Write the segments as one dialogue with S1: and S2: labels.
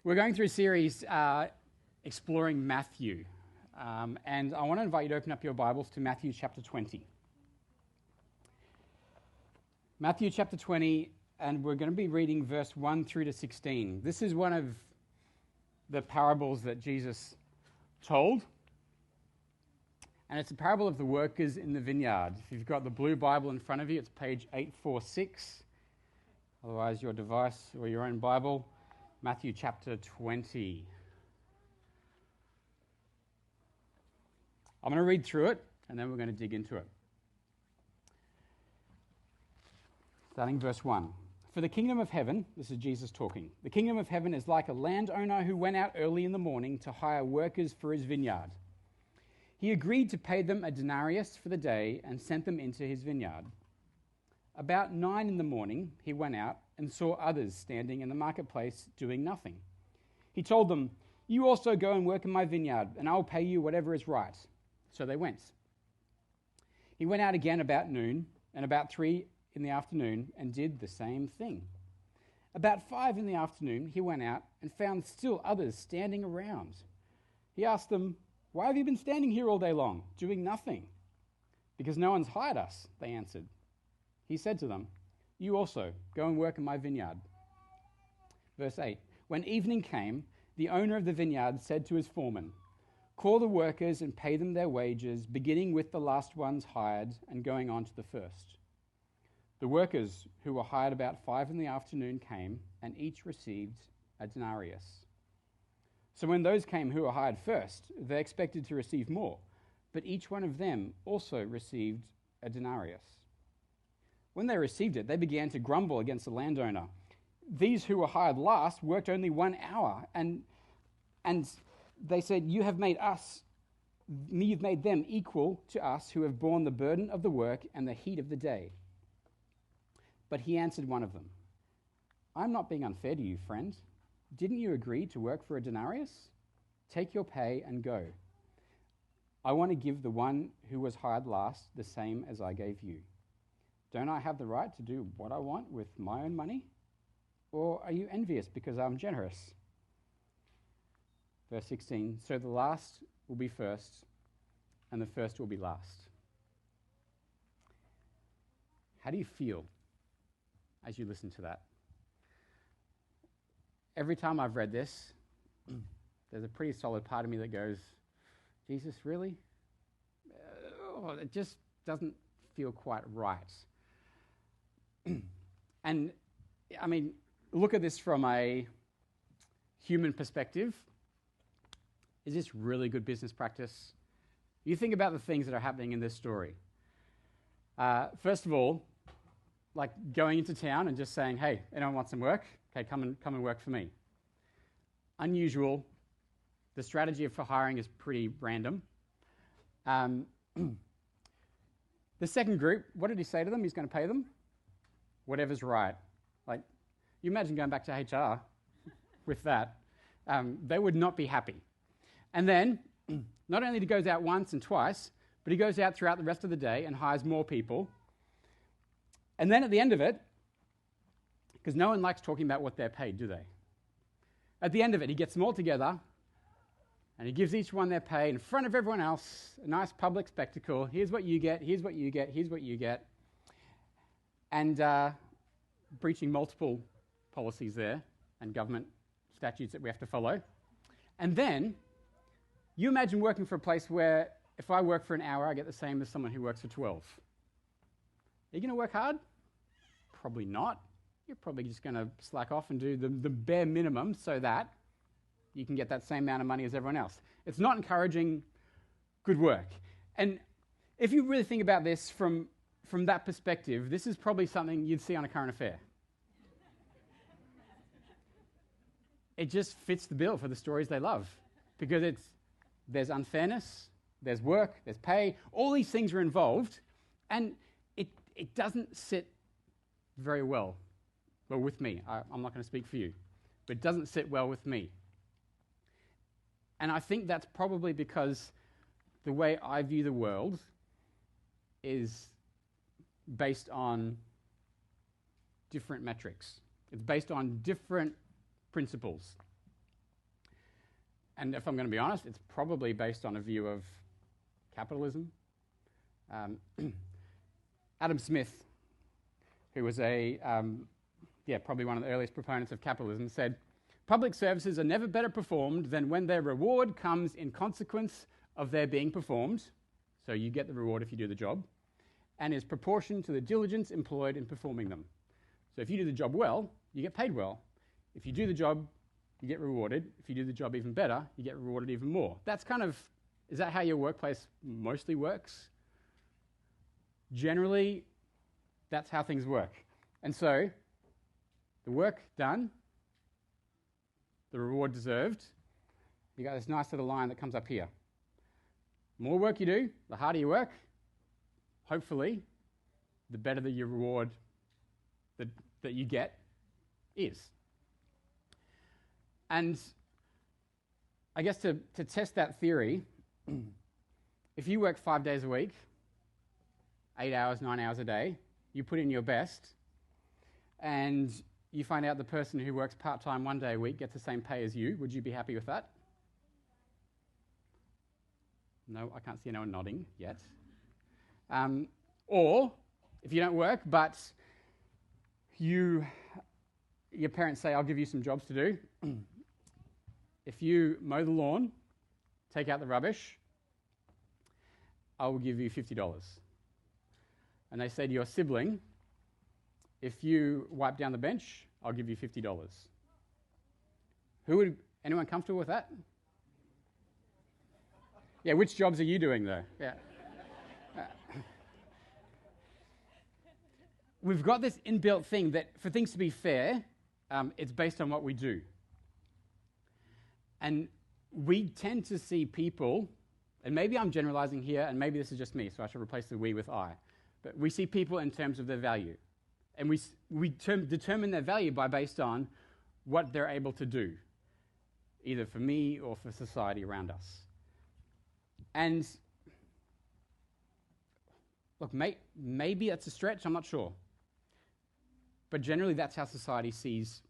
S1: We're going through a series exploring Matthew, and I want to invite you to open up your Bibles to Matthew chapter 20. Matthew chapter 20, and we're going to be reading verse 1 through to 16. This is one of the parables that Jesus told, and it's a parable of the workers in the vineyard. If you've got the blue Bible in front of you, it's page 846. Otherwise, your device or your own Bible, Matthew chapter 20. I'm going to read through it, and then we're going to dig into it. Starting verse 1. For the kingdom of heaven, this is Jesus talking, the kingdom of heaven is like a landowner who went out early in the morning to hire workers for his vineyard. He agreed to pay them a denarius for the day and sent them into his vineyard. About 9 in the morning, he went out and saw others standing in the marketplace doing nothing. He told them, "You also go and work in my vineyard, and I will pay you whatever is right." So they went. He went out again about noon, and about 3 in the afternoon, and did the same thing. About 5 in the afternoon, he went out and found still others standing around. He asked them, "Why have you been standing here all day long, doing nothing?" "Because no one's hired us," they answered. He said to them, "You also go and work in my vineyard." Verse 8, when evening came, the owner of the vineyard said to his foreman, "Call the workers and pay them their wages, beginning with the last ones hired and going on to the first." The workers who were hired about 5 in the afternoon came, and each received a denarius. So when those came who were hired first, they expected to receive more, but each one of them also received a denarius. When they received it, they began to grumble against the landowner. "These who were hired last worked only 1 hour, and they said, you've made them equal to us who have borne the burden of the work and the heat of the day." But he answered one of them, "I'm not being unfair to you, friend. Didn't you agree to work for a denarius? Take your pay and go. I want to give the one who was hired last the same as I gave you. Don't I have the right to do what I want with my own money? Or are you envious because I'm generous?" Verse 16, so the last will be first, and the first will be last. How do you feel as you listen to that? Every time I've read this, there's a pretty solid part of me that goes, "Jesus, really? It just doesn't feel quite right." And, I mean, look at this from a human perspective. Is this really good business practice? You think about the things that are happening in this story. First of all, like going into town and just saying, "Hey, anyone want some work? Okay, come and work for me." Unusual. The strategy for hiring is pretty random. The second group, what did he say to them? He's going to pay them whatever's right. Like, you imagine going back to HR with that. They would not be happy. And then, not only he goes out once and twice, but he goes out throughout the rest of the day and hires more people. And then at the end of it, because no one likes talking about what they're paid, do they? At the end of it, he gets them all together, and he gives each one their pay in front of everyone else, a nice public spectacle. Here's what you get, here's what you get, here's what you get. And breaching multiple policies there and government statutes that we have to follow. And then, you imagine working for a place where if I work for an hour, I get the same as someone who works for 12. Are you going to work hard? Probably not. You're probably just going to slack off and do the bare minimum so that you can get that same amount of money as everyone else. It's not encouraging good work. And if you really think about this from that perspective, this is probably something you'd see on a current affair. It just fits the bill for the stories they love, because there's unfairness, there's work, there's pay, all these things are involved, and it doesn't sit very well with me. I'm not going to speak for you, but it doesn't sit well with me. And I think that's probably because the way I view the world is based on different metrics. It's based on different principles. And if I'm going to be honest, it's probably based on a view of capitalism. Adam Smith, who was probably one of the earliest proponents of capitalism, said, "Public services are never better performed than when their reward comes in consequence of their being performed," so you get the reward if you do the job, "and is proportioned to the diligence employed in performing them." So if you do the job well, you get paid well. If you do the job, you get rewarded. If you do the job even better, you get rewarded even more. Is that how your workplace mostly works? Generally, that's how things work. And so, the work done, the reward deserved, you got this nice little line that comes up here. The more work you do, the harder you work, hopefully, the better the your reward that you get is. And I guess to test that theory, if you work 5 days a week, 8 hours, 9 hours a day, you put in your best, and you find out the person who works part-time 1 day a week gets the same pay as you, would you be happy with that? No, I can't see anyone nodding yet. Or, if you don't work, but your parents say, "I'll give you some jobs to do." If you mow the lawn, take out the rubbish, I will give you $50. And they say to your sibling, "If you wipe down the bench, I'll give you $50. Anyone comfortable with that? Yeah, which jobs are you doing though? Yeah. We've got this inbuilt thing that for things to be fair, it's based on what we do. And we tend to see people, and maybe I'm generalizing here, and maybe this is just me, so I should replace the we with I. But we see people in terms of their value. And we determine their value based on what they're able to do, either for me or for society around us. And look, maybe that's a stretch, I'm not sure. But generally that's how society sees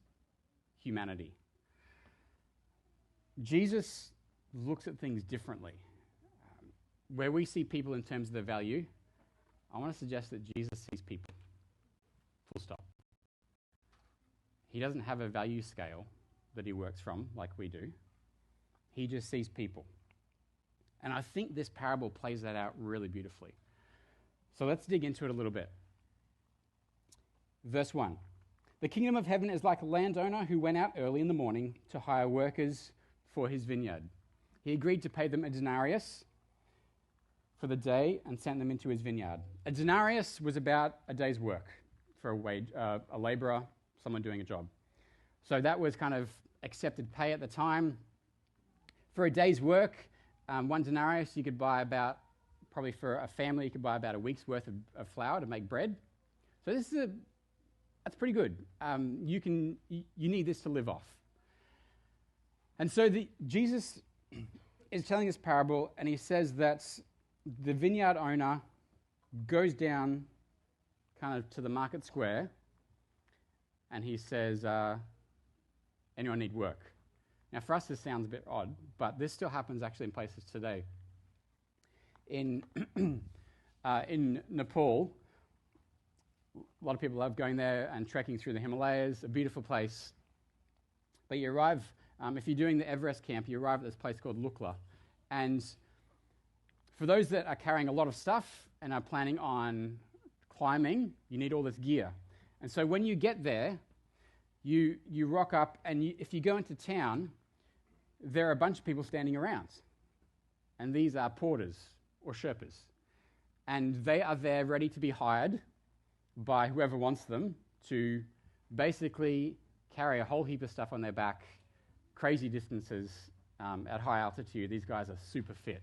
S1: humanity. Jesus looks at things differently. Where we see people in terms of their value, I want to suggest that Jesus sees people. Full stop. He doesn't have a value scale that he works from like we do. He just sees people. And I think this parable plays that out really beautifully. So let's dig into it a little bit. Verse 1. The kingdom of heaven is like a landowner who went out early in the morning to hire workers for his vineyard. He agreed to pay them a denarius for the day and sent them into his vineyard. A denarius was about a day's work for a laborer, someone doing a job. So that was kind of accepted pay at the time. For a day's work, 1 denarius you could buy about, probably for a family, you could buy about a week's worth of flour to make bread. So that's pretty good. You need this to live off. And so Jesus is telling this parable, and he says that the vineyard owner goes down kind of to the market square, and he says, anyone need work? Now, for us, this sounds a bit odd, but this still happens actually in places today. In Nepal, a lot of people love going there and trekking through the Himalayas, a beautiful place. But you arrive, if you're doing the Everest camp, you arrive at this place called Lukla. And for those that are carrying a lot of stuff and are planning on climbing, you need all this gear. And so when you get there, you rock up, and if you go into town, there are a bunch of people standing around. And these are porters or Sherpas. And they are there ready to be hired by whoever wants them to basically carry a whole heap of stuff on their back, crazy distances at high altitude. These guys are super fit.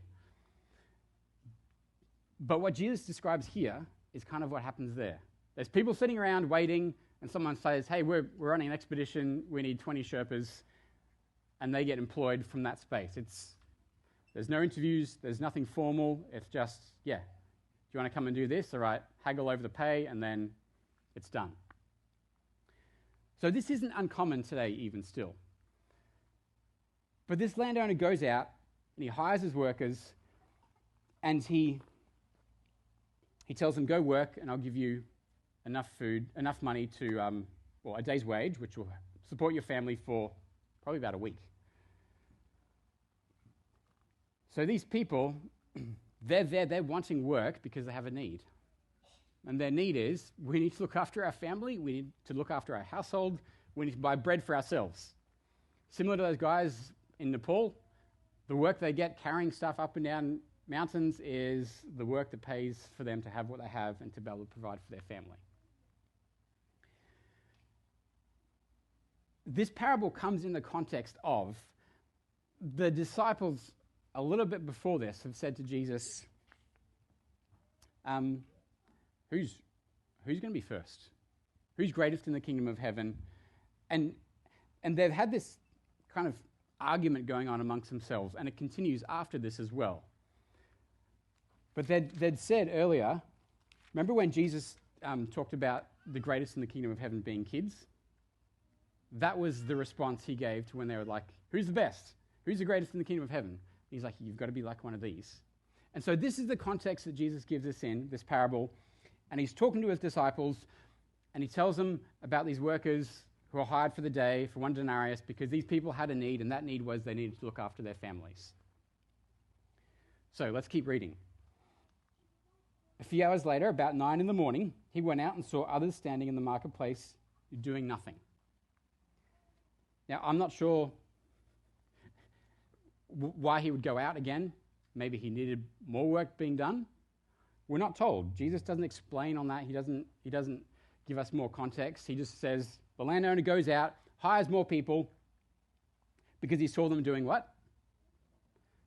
S1: But what Jesus describes here is kind of what happens there. There's people sitting around waiting, and someone says, hey, we're running an expedition, we need 20 Sherpas, and they get employed from that space. There's no interviews, there's nothing formal, it's just, yeah, do you want to come and do this? All right, haggle over the pay, and then it's done. So this isn't uncommon today, even still. But this landowner goes out and he hires his workers, and he tells them, go work and I'll give you enough food, enough money to, a day's wage, which will support your family for probably about a week. So these people, they're wanting work because they have a need. And their need is, we need to look after our family, we need to look after our household, we need to buy bread for ourselves. Similar to those guys in Nepal, the work they get carrying stuff up and down mountains is the work that pays for them to have what they have and to be able to provide for their family. This parable comes in the context of the disciples a little bit before this have said to Jesus, who's going to be first? Who's greatest in the kingdom of heaven? And they've had this kind of argument going on amongst themselves, and it continues after this as well. But they'd said earlier, remember when Jesus talked about the greatest in the kingdom of heaven being kids? That was the response he gave to when they were like, who's the best? Who's the greatest in the kingdom of heaven? He's like, you've got to be like one of these. And so this is the context that Jesus gives us in this parable. And he's talking to his disciples, and he tells them about these workers who are hired for the day for 1 denarius because these people had a need, and that need was they needed to look after their families. So let's keep reading. A few hours later, about 9 a.m, he went out and saw others standing in the marketplace doing nothing. Now, I'm not sure why he would go out again. Maybe he needed more work being done. We're not told. Jesus doesn't explain on that. He doesn't give us more context. He just says the landowner goes out, hires more people because he saw them doing what?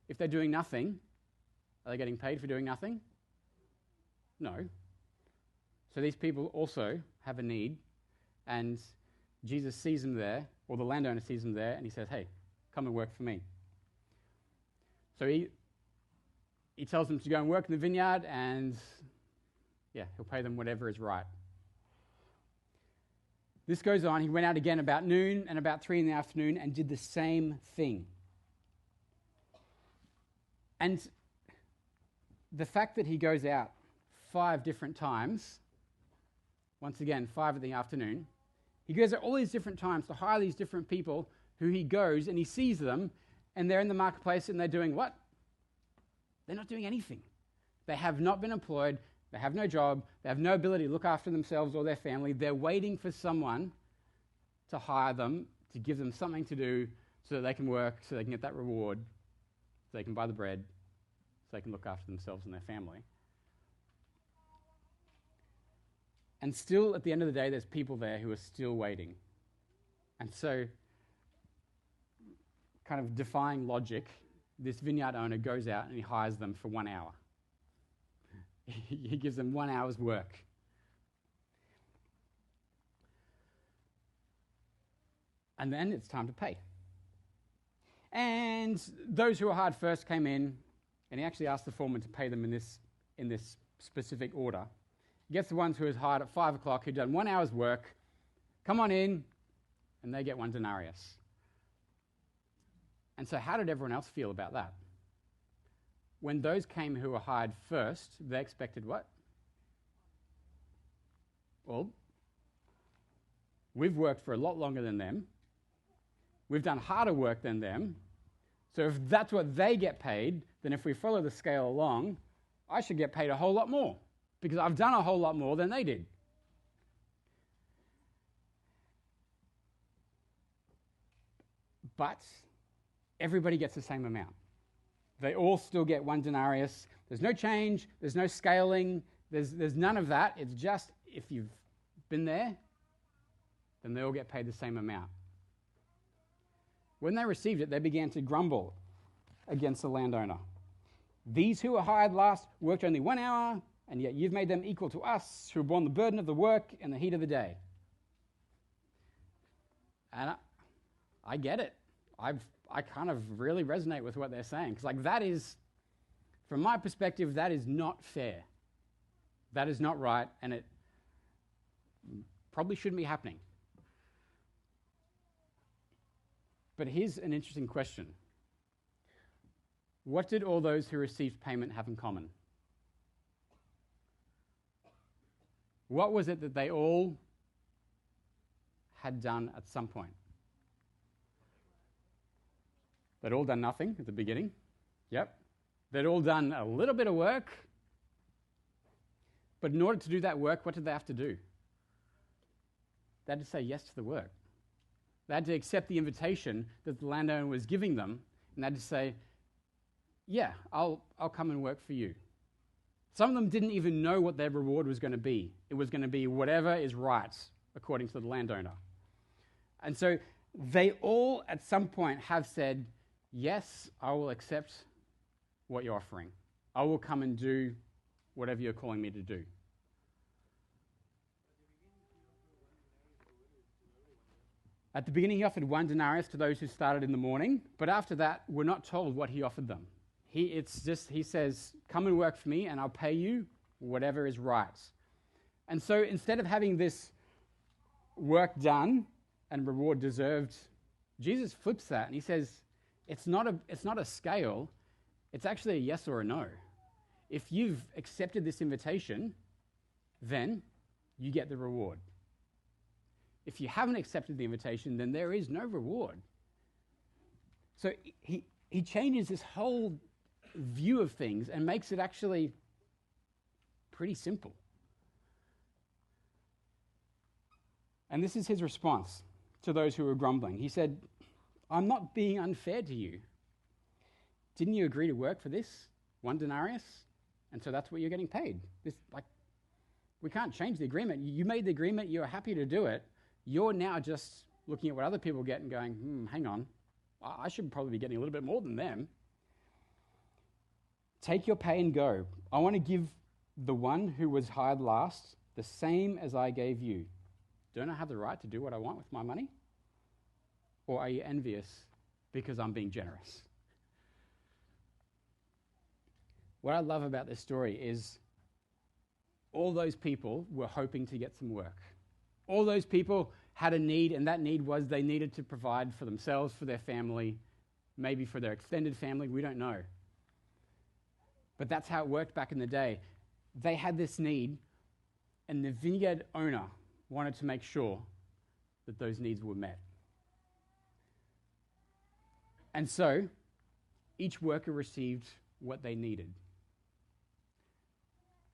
S1: If they're doing nothing, are they getting paid for doing nothing? No. So these people also have a need, and Jesus sees them there, or the landowner sees them there, and he says, hey, come and work for me. So he tells them to go and work in the vineyard, and he'll pay them whatever is right. This goes on. He went out again about noon and about 3 p.m. and did the same thing. And the fact that he goes out 5 different times, once again, 5 in the afternoon, he goes at all these different times to hire these different people who he goes and he sees them, and they're in the marketplace and they're doing what? They're not doing anything. They have not been employed. They have no job. They have no ability to look after themselves or their family. They're waiting for someone to hire them, to give them something to do so that they can work, so they can get that reward, so they can buy the bread, so they can look after themselves and their family. And still, at the end of the day, there's people there who are still waiting. And so, kind of defying logic, this vineyard owner goes out and he hires them for 1 hour. He gives them 1 hour's work. And then it's time to pay. And those who were hired first came in, and he actually asked the foreman to pay them in this specific order. He gets the ones who was hired at 5 o'clock, who'd done 1 hour's work, come on in, and they get 1 denarius. And so how did everyone else feel about that? When those came who were hired first, they expected what? Well, we've worked for a lot longer than them. We've done harder work than them. So if that's what they get paid, then if we follow the scale along, I should get paid a whole lot more because I've done a whole lot more than they did. But everybody gets the same amount. They all still get 1 denarius. There's no change. There's no scaling. There's none of that. It's just if you've been there, then they all get paid the same amount. When they received it, they began to grumble against the landowner. These who were hired last worked only 1 hour, and yet you've made them equal to us who have borne the burden of the work and the heat of the day. And I get it. I kind of really resonate with what they're saying. Because that is, from my perspective, that is not fair. That is not right, and it probably shouldn't be happening. But here's an interesting question. What did all those who received payment have in common? What was it that they all had done at some point? They'd all done nothing at the beginning. Yep. They'd all done a little bit of work. But in order to do that work, what did they have to do? They had to say yes to the work. They had to accept the invitation that the landowner was giving them, and they had to say, yeah, I'll come and work for you. Some of them didn't even know what their reward was going to be. It was going to be whatever is right, according to the landowner. And so they all, at some point, have said, yes, I will accept what you're offering. I will come and do whatever you're calling me to do. At the beginning, he offered 1 denarius to those who started in the morning, but after that, we're not told what he offered them. He says, come and work for me, and I'll pay you whatever is right. And so instead of having this work done and reward deserved, Jesus flips that, and he says, it's not a scale, it's actually a yes or a no. If you've accepted this invitation, then you get the reward. If you haven't accepted the invitation, then there is no reward. So he changes this whole view of things and makes it actually pretty simple. And this is his response to those who were grumbling. He said, I'm not being unfair to you. Didn't you agree to work for this? 1 denarius? And so that's what you're getting paid. We can't change the agreement. You made the agreement, you're happy to do it. You're now just looking at what other people get and going, hang on, I should probably be getting a little bit more than them. Take your pay and go. I want to give the one who was hired last the same as I gave you. Don't I have the right to do what I want with my money? Or are you envious because I'm being generous? What I love about this story is all those people were hoping to get some work. All those people had a need, and that need was they needed to provide for themselves, for their family, maybe for their extended family, we don't know. But that's how it worked back in the day. They had this need, and the vineyard owner wanted to make sure that those needs were met. And so, each worker received what they needed.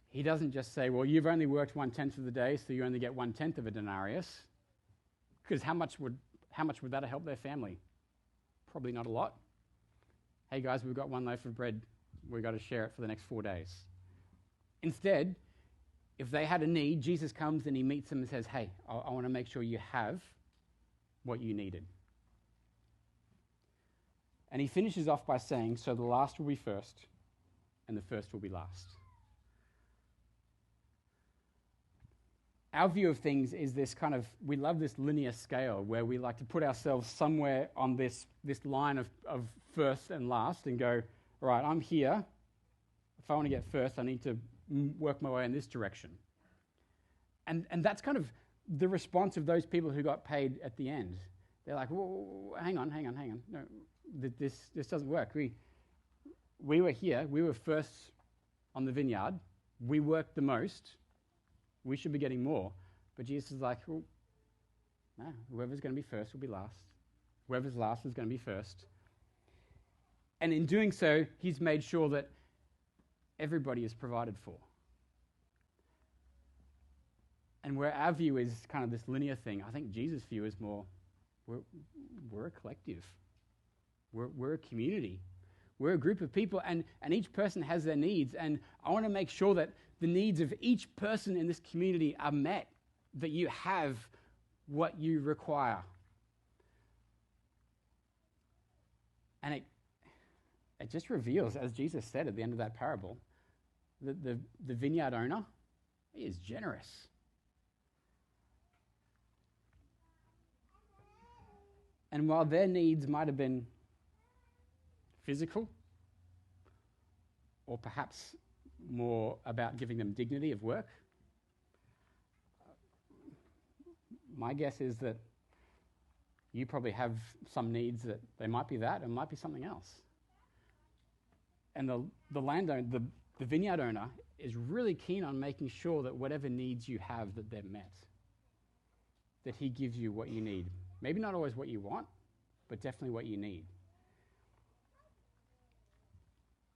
S1: He doesn't just say, well, you've only worked 1/10 of the day, so you only get 1/10 of a denarius. Because how much would that help their family? Probably not a lot. Hey guys, we've got 1 loaf of bread. We've got to share it for the next 4 days. Instead, if they had a need, Jesus comes and he meets them and says, hey, I want to make sure you have what you needed. And he finishes off by saying, so the last will be first, and the first will be last. Our view of things is this kind of, we love this linear scale where we like to put ourselves somewhere on this line of first and last and go, all right, I'm here. If I want to get first, I need to work my way in this direction. And that's kind of the response of those people who got paid at the end. They're like, whoa, hang on. No, this doesn't work. We were here. We were first on the vineyard. We worked the most. We should be getting more. But Jesus is like, well, no, whoever's going to be first will be last. Whoever's last is going to be first. And in doing so, he's made sure that everybody is provided for. And where our view is kind of this linear thing, I think Jesus' view is more, we're a collective. We're a community. We're a group of people, and each person has their needs. And I want to make sure that the needs of each person in this community are met, that you have what you require. And it just reveals, as Jesus said at the end of that parable, that the vineyard owner, he is generous. And while their needs might have been physical, or perhaps more about giving them dignity of work, my guess is that you probably have some needs that they might be that and might be something else. And the landowner, the vineyard owner, is really keen on making sure that whatever needs you have, that they're met. That he gives you what you need. Maybe not always what you want, but definitely what you need.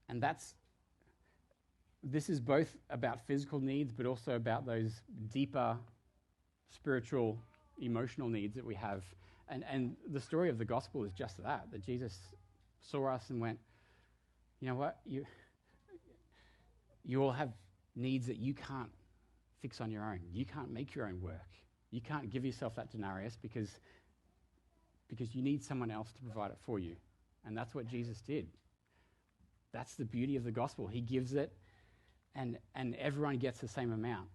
S1: And this is both about physical needs, but also about those deeper spiritual, emotional needs that we have. And the story of the gospel is just that Jesus saw us and went, you know what, you all have needs that you can't fix on your own. You can't make your own work. You can't give yourself that denarius because you need someone else to provide it for you. And that's what Jesus did. That's the beauty of the gospel. He gives it, and everyone gets the same amount.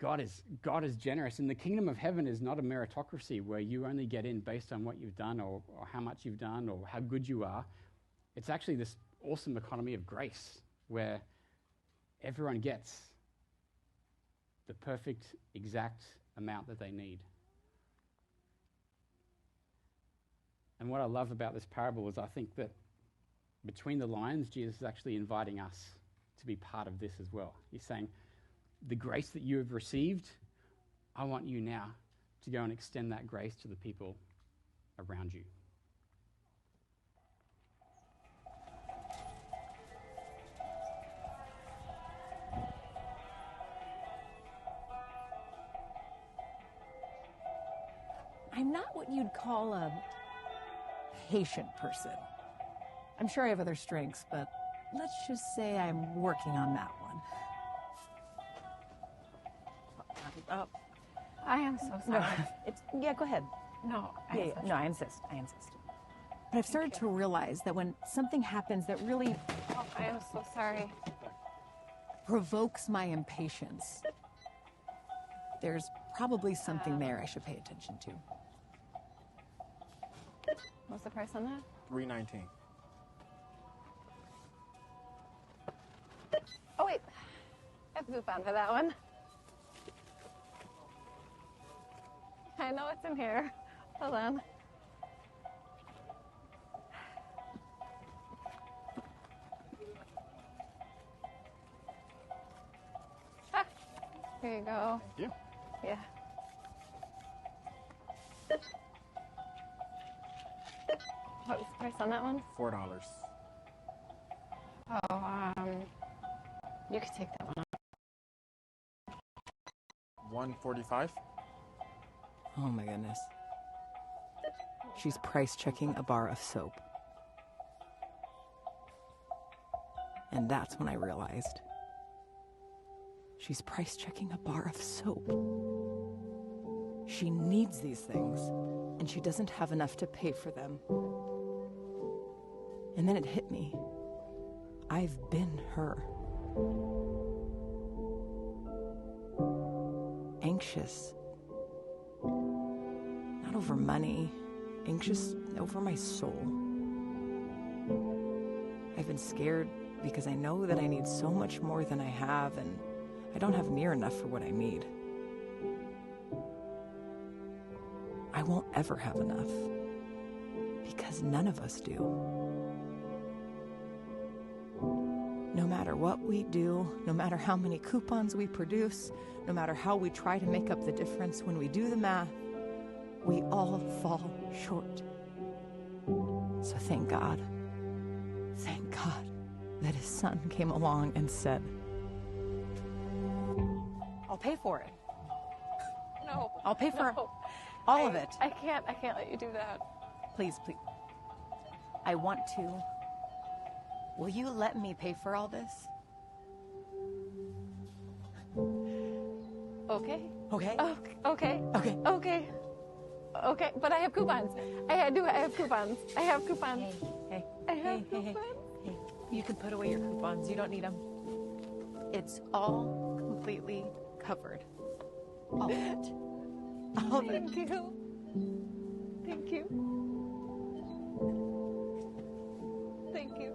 S1: God is generous, and the kingdom of heaven is not a meritocracy where you only get in based on what you've done or how much you've done or how good you are. It's actually this awesome economy of grace where everyone gets the perfect, exact amount that they need. And what I love about this parable is I think that between the lines, Jesus is actually inviting us to be part of this as well. He's saying, the grace that you have received, I want you now to go and extend that grace to the people around you.
S2: I'm not what you'd call a patient person. I'm sure I have other strengths, but let's just say I'm working on that one.
S3: I am so sorry.
S2: Yeah, go ahead.
S3: No,
S2: No, I insist. But I've started to realize that when something happens that really
S3: I am so sorry.
S2: provokes my impatience, there's probably something there I should pay attention to.
S3: What's the price on that?
S4: $3.19.
S3: Oh, wait. I have a coupon for that one. I know it's in here. Hold on. Ah, here you go.
S4: Thank you.
S3: Yeah. What was the price on that one?
S4: $4.
S3: Oh, you could take that one off.
S4: $1.45.
S2: Oh my goodness. She's price checking a bar of soap. And that's when I realized she's price checking a bar of soap. She needs these things, and she doesn't have enough to pay for them. And then it hit me. I've been her. Anxious. Not over money, anxious over my soul. I've been scared because I know that I need so much more than I have, and I don't have near enough for what I need. I won't ever have enough, because none of us do. No matter what we do, no matter how many coupons we produce, no matter how we try to make up the difference, when we do the math, we all fall short. So thank God that his son came along and said, I'll pay for it.
S3: No.
S2: I'll pay for
S3: no.
S2: all of it.
S3: I can't let you do that.
S2: Please. I want to. Will you let me pay for all this?
S3: Okay.
S2: Okay.
S3: Okay. Okay, but I have coupons. I have coupons.
S2: Hey.
S3: I have coupons.
S2: Hey, you can put away your coupons. You don't need them. It's all completely covered. All of it. All of it.
S3: Thank you. Thank you. Thank you.